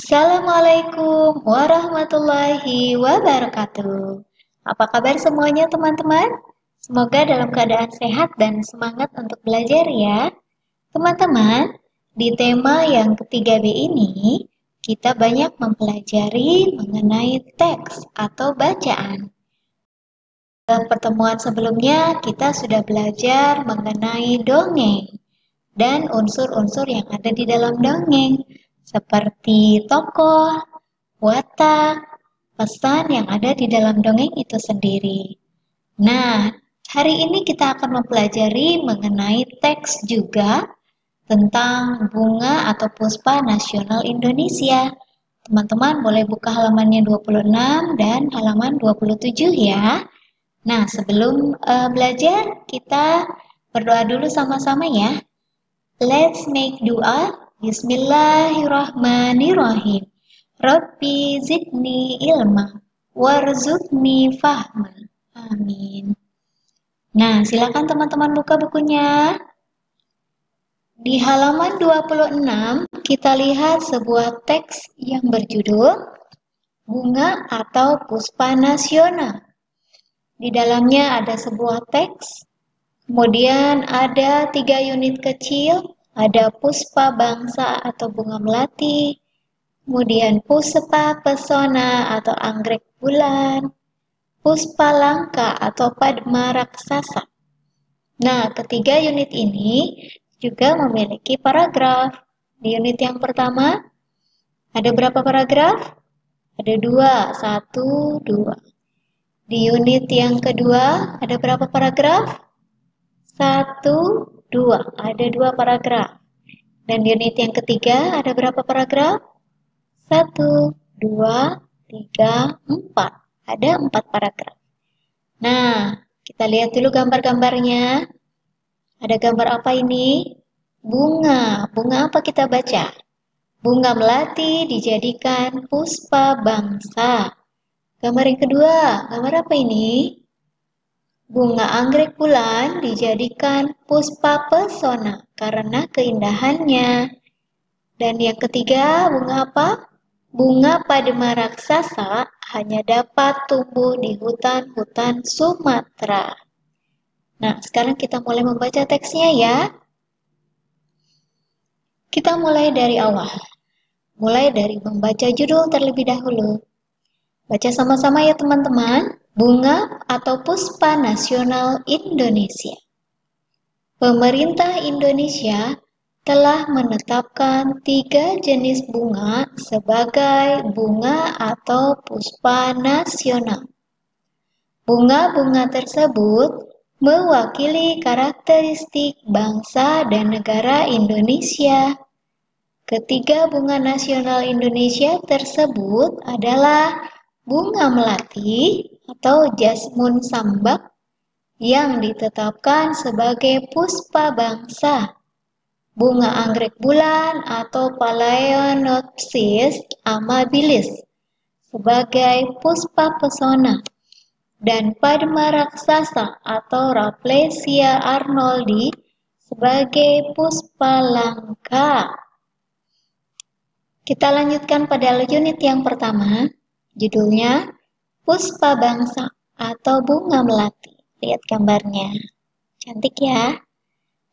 Assalamualaikum warahmatullahi wabarakatuh. Apa kabar semuanya teman-teman? Semoga dalam keadaan sehat dan semangat untuk belajar ya. Teman-teman, di tema yang ketiga B ini, kita banyak mempelajari mengenai teks atau bacaan. Dalam pertemuan sebelumnya, kita sudah belajar mengenai dongeng dan unsur-unsur yang ada di dalam dongeng, seperti tokoh, watak, pesan yang ada di dalam dongeng itu sendiri. Nah, hari ini kita akan mempelajari mengenai teks juga tentang bunga atau puspa nasional Indonesia. Teman-teman boleh buka halamannya 26 dan halaman 27 ya. Nah, sebelum belajar, kita berdoa dulu sama-sama ya. Let's make dua. Bismillahirrahmanirrahim. Rabbi zidni ilma warzuqni fahma. Amin. Nah, silakan teman-teman buka bukunya. Di halaman 26, kita lihat sebuah teks yang berjudul Bunga atau Puspa Nasional. Di dalamnya ada sebuah teks, kemudian ada 3 unit kecil, ada puspa bangsa atau bunga melati, kemudian puspa pesona atau anggrek bulan, puspa langka atau padma raksasa. Nah, ketiga unit ini juga memiliki paragraf. Di unit yang pertama, ada berapa paragraf? Ada 2, 1, 2. Di unit yang kedua, ada berapa paragraf? 1, 2. Ada 2 paragraf. Dan di unit yang ketiga, ada berapa paragraf? 1, 2, 3, 4. Ada 4 paragraf. Nah, kita lihat dulu gambar-gambarnya. Ada gambar apa ini? Bunga. Bunga apa kita baca? Bunga melati dijadikan puspa bangsa. Gambar yang kedua, gambar apa ini? Bunga anggrek bulan dijadikan puspa pesona karena keindahannya. Dan yang ketiga, bunga apa? Bunga padma raksasa hanya dapat tumbuh di hutan-hutan Sumatera. Nah, sekarang kita mulai membaca teksnya ya. Kita mulai dari awal. Mulai dari membaca judul terlebih dahulu. Baca sama-sama ya teman-teman. Bunga atau Puspa Nasional Indonesia. Pemerintah Indonesia telah menetapkan 3 jenis bunga sebagai bunga atau puspa nasional. Bunga-bunga tersebut mewakili karakteristik bangsa dan negara Indonesia. Ketiga bunga nasional Indonesia tersebut adalah bunga melati atau jasmun sambak yang ditetapkan sebagai puspa bangsa, bunga anggrek bulan atau Phalaenopsis amabilis sebagai puspa pesona, dan padma raksasa atau Rafflesia arnoldi sebagai puspa langka. Kita lanjutkan pada unit yang pertama, judulnya Puspa Bangsa atau Bunga Melati. Lihat gambarnya, cantik ya.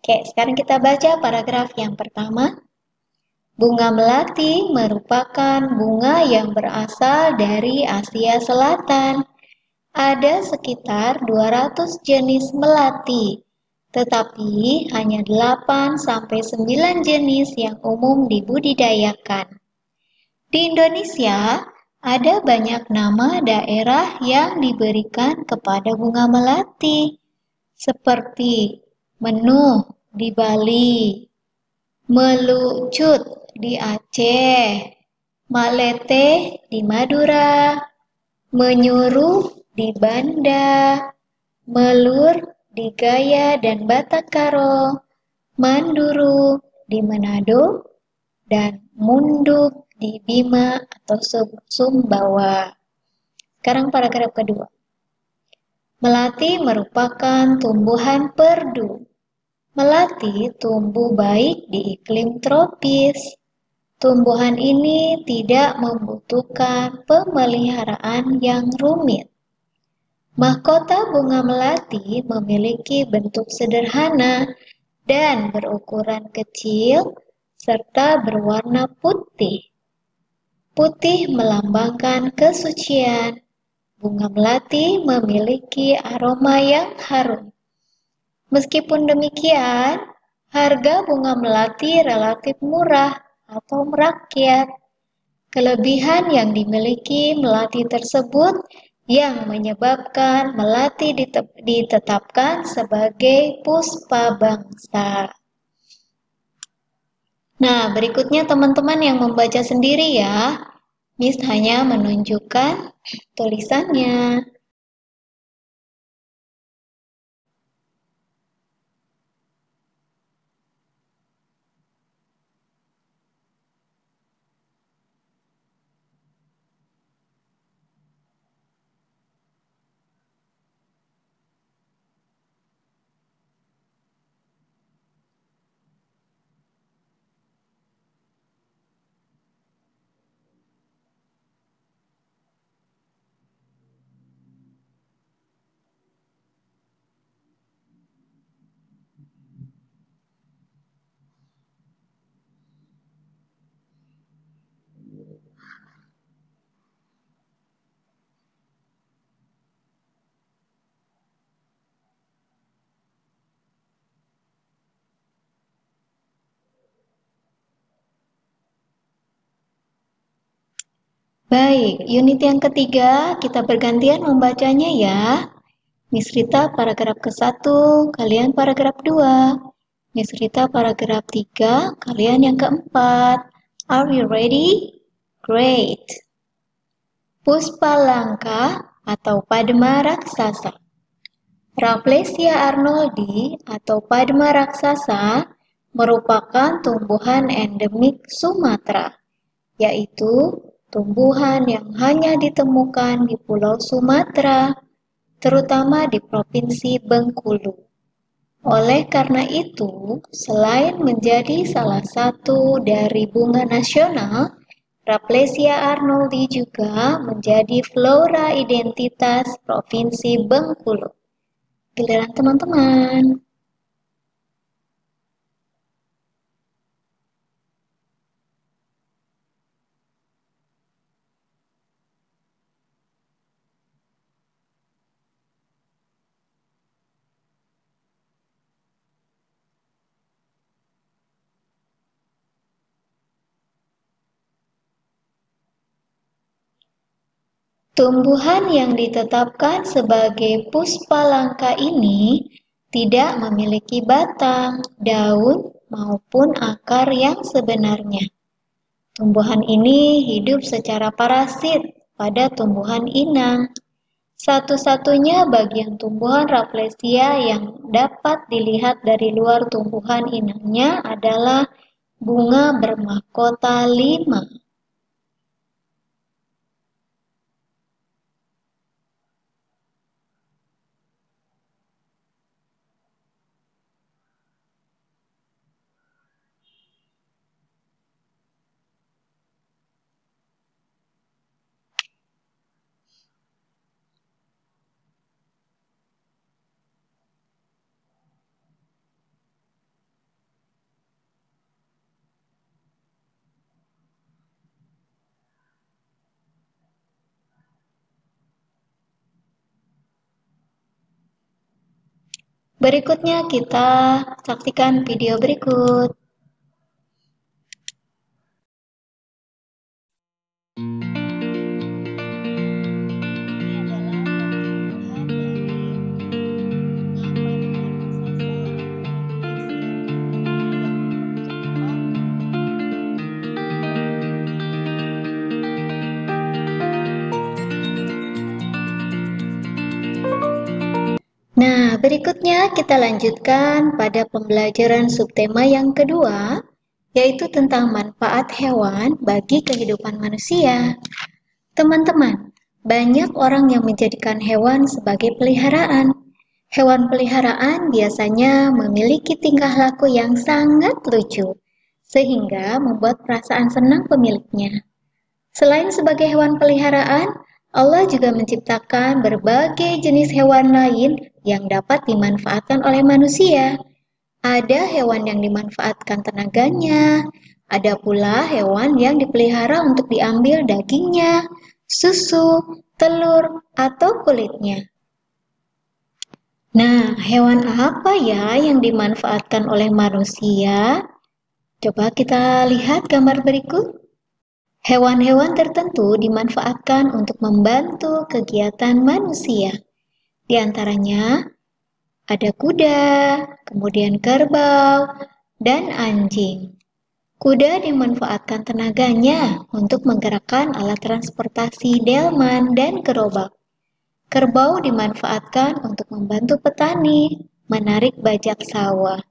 Oke, sekarang kita baca paragraf yang pertama. Bunga melati merupakan bunga yang berasal dari Asia Selatan. Ada sekitar 200 jenis melati, tetapi hanya 8-9 jenis yang umum dibudidayakan. Di Indonesia, ada banyak nama daerah yang diberikan kepada bunga melati, seperti Menuh di Bali, Melucut di Aceh, Malete di Madura, Menyuruh di Banda, Melur di Gaya dan Batakaro, Manduru di Manado, dan Munduk di Bima atau Sumbawa. Sekarang paragraf kedua. Melati merupakan tumbuhan perdu. Melati tumbuh baik di iklim tropis. Tumbuhan ini tidak membutuhkan pemeliharaan yang rumit. Mahkota bunga melati memiliki bentuk sederhana dan berukuran kecil serta berwarna putih. Putih melambangkan kesucian. Bunga melati memiliki aroma yang harum. Meskipun demikian, harga bunga melati relatif murah atau merakyat. Kelebihan yang dimiliki melati tersebut yang menyebabkan melati ditetapkan sebagai puspa bangsa. Nah, berikutnya teman-teman yang membaca sendiri ya. Miss hanya menunjukkan tulisannya. Baik, unit yang ketiga kita bergantian membacanya ya. Miss Rita paragraf ke-1, kalian paragraf 2. Miss Rita paragraf 3, kalian yang keempat. Are you ready? Great. Puspa langka atau Padma raksasa. Rafflesia arnoldi atau Padma raksasa merupakan tumbuhan endemik Sumatera, yaitu tumbuhan yang hanya ditemukan di Pulau Sumatera, terutama di Provinsi Bengkulu. Oleh karena itu, selain menjadi salah satu dari bunga nasional, Rafflesia arnoldi juga menjadi flora identitas Provinsi Bengkulu. Giliran teman-teman. Tumbuhan yang ditetapkan sebagai puspa langka ini tidak memiliki batang, daun, maupun akar yang sebenarnya. Tumbuhan ini hidup secara parasit pada tumbuhan inang. Satu-satunya bagian tumbuhan Rafflesia yang dapat dilihat dari luar tumbuhan inangnya adalah bunga bermahkota 5. Berikutnya kita saksikan video berikut. Nah, berikutnya kita lanjutkan pada pembelajaran subtema yang kedua, yaitu tentang manfaat hewan bagi kehidupan manusia. Teman-teman, banyak orang yang menjadikan hewan sebagai peliharaan. Hewan peliharaan biasanya memiliki tingkah laku yang sangat lucu, sehingga membuat perasaan senang pemiliknya. Selain sebagai hewan peliharaan, Allah juga menciptakan berbagai jenis hewan lain yang dapat dimanfaatkan oleh manusia. Ada hewan yang dimanfaatkan tenaganya, ada pula hewan yang dipelihara untuk diambil dagingnya, susu, telur, atau kulitnya. Nah, hewan apa ya yang dimanfaatkan oleh manusia? Coba kita lihat gambar berikut. Hewan-hewan tertentu dimanfaatkan untuk membantu kegiatan manusia. Di antaranya ada kuda, kemudian kerbau, dan anjing. Kuda dimanfaatkan tenaganya untuk menggerakkan alat transportasi delman dan gerobak. Kerbau dimanfaatkan untuk membantu petani menarik bajak sawah.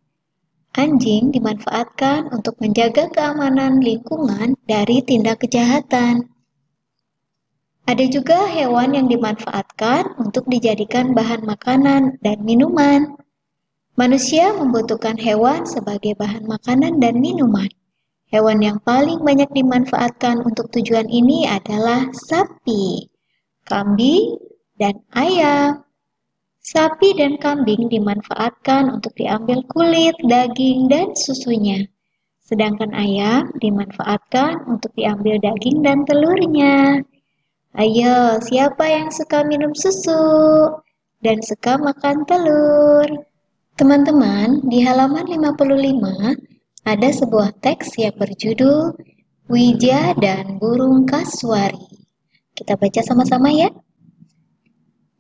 Anjing dimanfaatkan untuk menjaga keamanan lingkungan dari tindak kejahatan. Ada juga hewan yang dimanfaatkan untuk dijadikan bahan makanan dan minuman. Manusia membutuhkan hewan sebagai bahan makanan dan minuman. Hewan yang paling banyak dimanfaatkan untuk tujuan ini adalah sapi, kambing, dan ayam. Sapi dan kambing dimanfaatkan untuk diambil kulit, daging, dan susunya. Sedangkan ayam dimanfaatkan untuk diambil daging dan telurnya. Ayo, siapa yang suka minum susu dan suka makan telur? Teman-teman, di halaman 55 ada sebuah teks yang berjudul Wija dan Burung Kasuari. Kita baca sama-sama ya.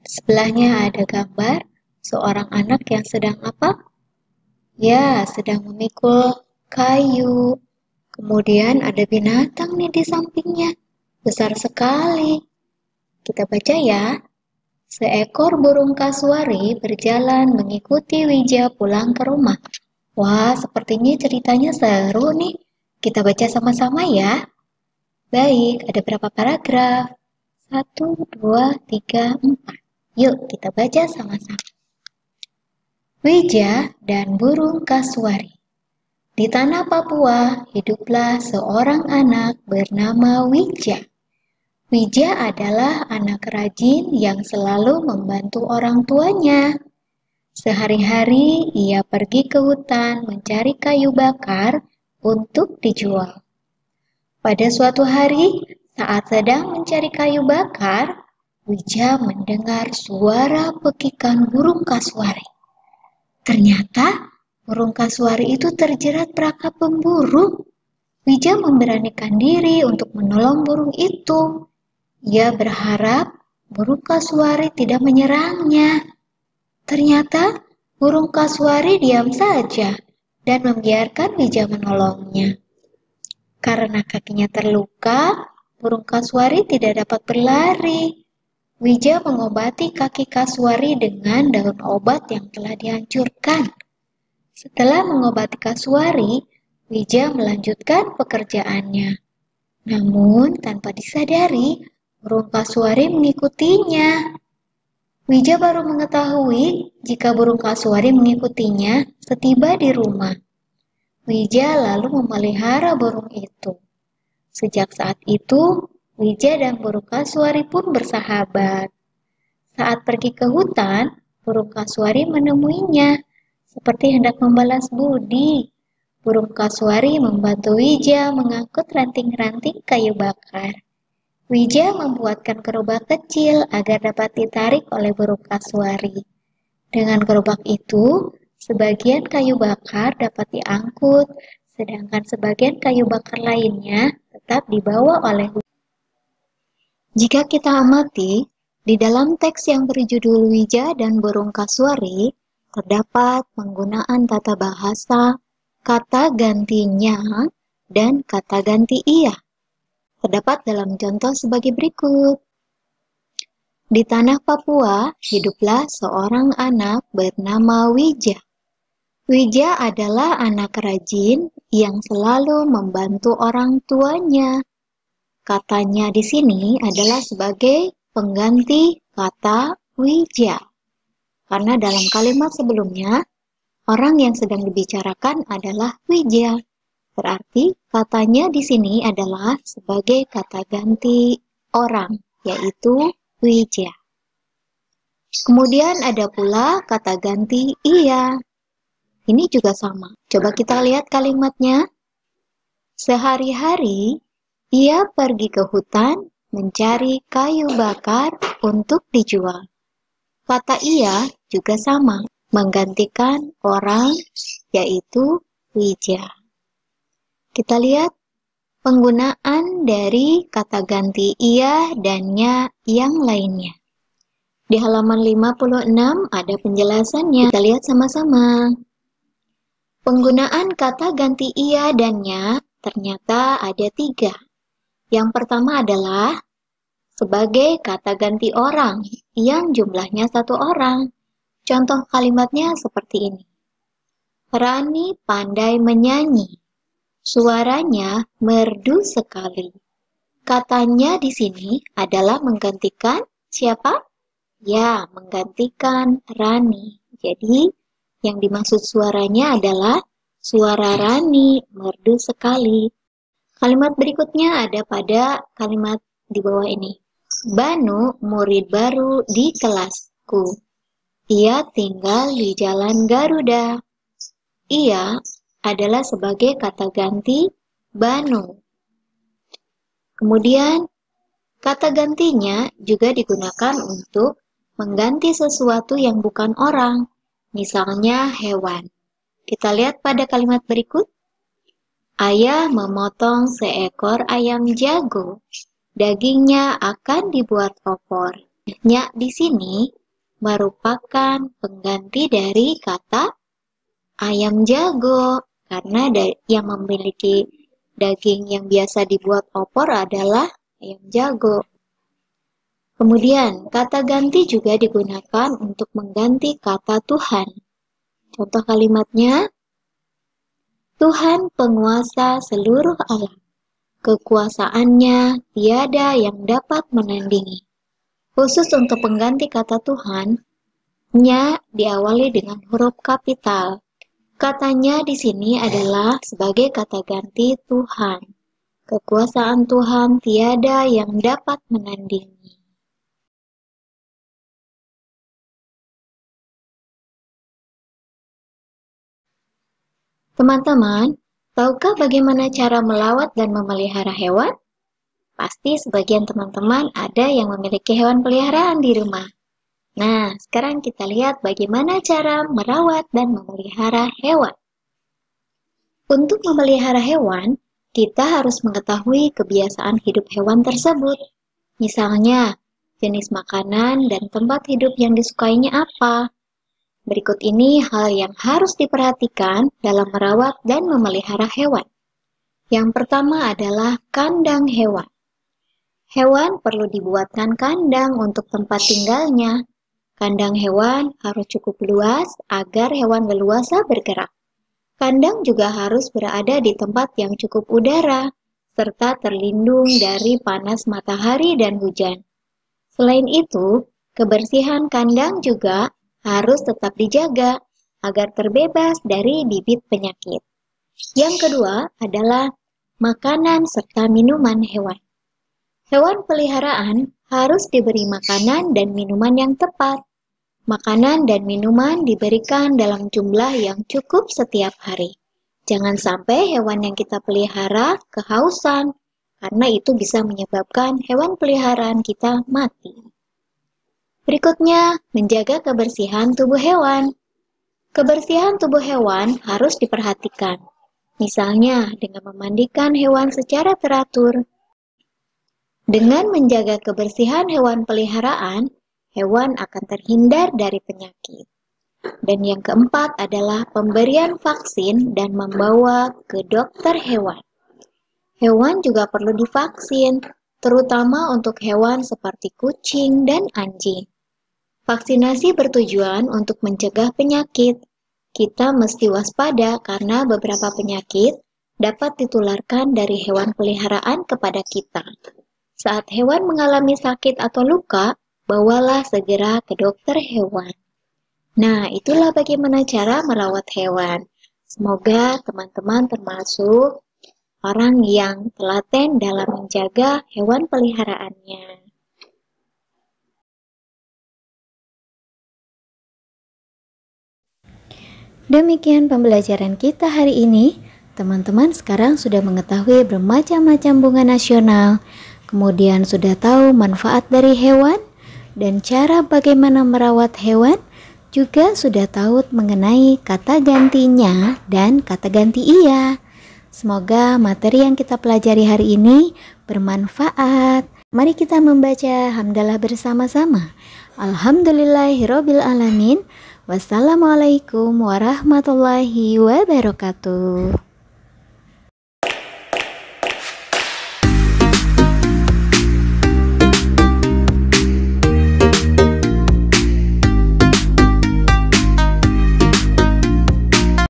Sebelahnya ada gambar seorang anak yang sedang apa? Ya, sedang memikul kayu. Kemudian ada binatang nih di sampingnya. Besar sekali. Kita baca ya. Seekor burung kasuari berjalan mengikuti Wija pulang ke rumah. Wah, sepertinya ceritanya seru nih. Kita baca sama-sama ya. Baik, ada berapa paragraf? 1, 2, 3, 4. Yuk kita baca sama-sama. Wija dan burung kasuari. Di tanah Papua hiduplah seorang anak bernama Wija. Wija adalah anak rajin yang selalu membantu orang tuanya. Sehari-hari ia pergi ke hutan mencari kayu bakar untuk dijual. Pada suatu hari, saat sedang mencari kayu bakar, Wija mendengar suara pekikan burung kasuari. Ternyata burung kasuari itu terjerat perangkap pemburu. Wija memberanikan diri untuk menolong burung itu. Ia berharap burung kasuari tidak menyerangnya. Ternyata burung kasuari diam saja dan membiarkan Wija menolongnya. Karena kakinya terluka, burung kasuari tidak dapat berlari. Wija mengobati kaki kasuari dengan daun obat yang telah dihancurkan. Setelah mengobati kasuari, Wija melanjutkan pekerjaannya. Namun, tanpa disadari, burung kasuari mengikutinya. Wija baru mengetahui jika burung kasuari mengikutinya setiba di rumah. Wija lalu memelihara burung itu. Sejak saat itu, Wija dan burung kasuari pun bersahabat. Saat pergi ke hutan, burung kasuari menemuinya, seperti hendak membalas budi. Burung kasuari membantu Wija mengangkut ranting-ranting kayu bakar. Wija membuatkan gerobak kecil agar dapat ditarik oleh burung kasuari. Dengan gerobak itu, sebagian kayu bakar dapat diangkut, sedangkan sebagian kayu bakar lainnya tetap dibawa oleh Wija. Jika kita amati, di dalam teks yang berjudul Wija dan Burung Kasuari, terdapat penggunaan tata bahasa, kata gantinya, dan kata ganti ia. Terdapat dalam contoh sebagai berikut. Di tanah Papua, hiduplah seorang anak bernama Wija. Wija adalah anak rajin yang selalu membantu orang tuanya. Katanya di sini adalah sebagai pengganti kata Wija. Karena dalam kalimat sebelumnya, orang yang sedang dibicarakan adalah Wija. Berarti katanya di sini adalah sebagai kata ganti orang, yaitu wija. Kemudian ada pula kata ganti ia. Ini juga sama. Coba kita lihat kalimatnya. Sehari-hari ia pergi ke hutan mencari kayu bakar untuk dijual. Kata ia juga sama, menggantikan orang, yaitu wija. Kita lihat penggunaan dari kata ganti ia dan nya yang lainnya. Di halaman 56 ada penjelasannya. Kita lihat sama-sama. Penggunaan kata ganti ia dan nya ternyata ada 3. Yang pertama adalah sebagai kata ganti orang yang jumlahnya 1 orang. Contoh kalimatnya seperti ini. Rani pandai menyanyi. Suaranya merdu sekali. Katanya di sini adalah menggantikan siapa? Ya, menggantikan Rani. Jadi, yang dimaksud suaranya adalah suara Rani merdu sekali. Kalimat berikutnya ada pada kalimat di bawah ini. Banu, murid baru di kelasku. Ia tinggal di Jalan Garuda. Ia adalah sebagai kata ganti Banu. Kemudian, kata gantinya juga digunakan untuk mengganti sesuatu yang bukan orang, misalnya hewan. Kita lihat pada kalimat berikut. Ayah memotong seekor ayam jago. Dagingnya akan dibuat opor. Nya di sini merupakan pengganti dari kata ayam jago, karena yang memiliki daging yang biasa dibuat opor adalah ayam jago. Kemudian, kata ganti juga digunakan untuk mengganti kata Tuhan. Contoh kalimatnya, Tuhan penguasa seluruh alam. Kekuasaannya tiada yang dapat menandingi. Khusus untuk pengganti kata Tuhan, nya diawali dengan huruf kapital. Katanya di sini adalah sebagai kata ganti Tuhan. Kekuasaan Tuhan tiada yang dapat menandingi. Teman-teman, tahukah bagaimana cara melawat dan memelihara hewan? Pasti sebagian teman-teman ada yang memiliki hewan peliharaan di rumah. Nah, sekarang kita lihat bagaimana cara merawat dan memelihara hewan. Untuk memelihara hewan, kita harus mengetahui kebiasaan hidup hewan tersebut. Misalnya, jenis makanan dan tempat hidup yang disukainya apa. Berikut ini hal yang harus diperhatikan dalam merawat dan memelihara hewan. Yang pertama adalah kandang hewan. Hewan perlu dibuatkan kandang untuk tempat tinggalnya. Kandang hewan harus cukup luas agar hewan leluasa bergerak. Kandang juga harus berada di tempat yang cukup udara, serta terlindung dari panas matahari dan hujan. Selain itu, kebersihan kandang juga harus tetap dijaga agar terbebas dari bibit penyakit. Yang kedua adalah makanan serta minuman hewan. Hewan peliharaan harus diberi makanan dan minuman yang tepat. Makanan dan minuman diberikan dalam jumlah yang cukup setiap hari. Jangan sampai hewan yang kita pelihara kehausan, karena itu bisa menyebabkan hewan peliharaan kita mati. Berikutnya, menjaga kebersihan tubuh hewan. Kebersihan tubuh hewan harus diperhatikan. Misalnya, dengan memandikan hewan secara teratur. Dengan menjaga kebersihan hewan peliharaan, hewan akan terhindar dari penyakit. Dan yang keempat adalah pemberian vaksin dan membawa ke dokter hewan. Hewan juga perlu divaksin, terutama untuk hewan seperti kucing dan anjing. Vaksinasi bertujuan untuk mencegah penyakit. Kita mesti waspada karena beberapa penyakit dapat ditularkan dari hewan peliharaan kepada kita. Saat hewan mengalami sakit atau luka, bawalah segera ke dokter hewan. Nah, itulah bagaimana cara merawat hewan. Semoga teman-teman termasuk orang yang telaten dalam menjaga hewan peliharaannya. Demikian pembelajaran kita hari ini. Teman-teman sekarang sudah mengetahui bermacam-macam bunga nasional, kemudian sudah tahu manfaat dari hewan dan cara bagaimana merawat hewan, juga sudah tahu mengenai kata gantinya dan kata ganti iya. Semoga materi yang kita pelajari hari ini bermanfaat. Mari kita membaca hamdalah bersama-sama. Alhamdulillahirabbil alamin. Wassalamualaikum warahmatullahi wabarakatuh.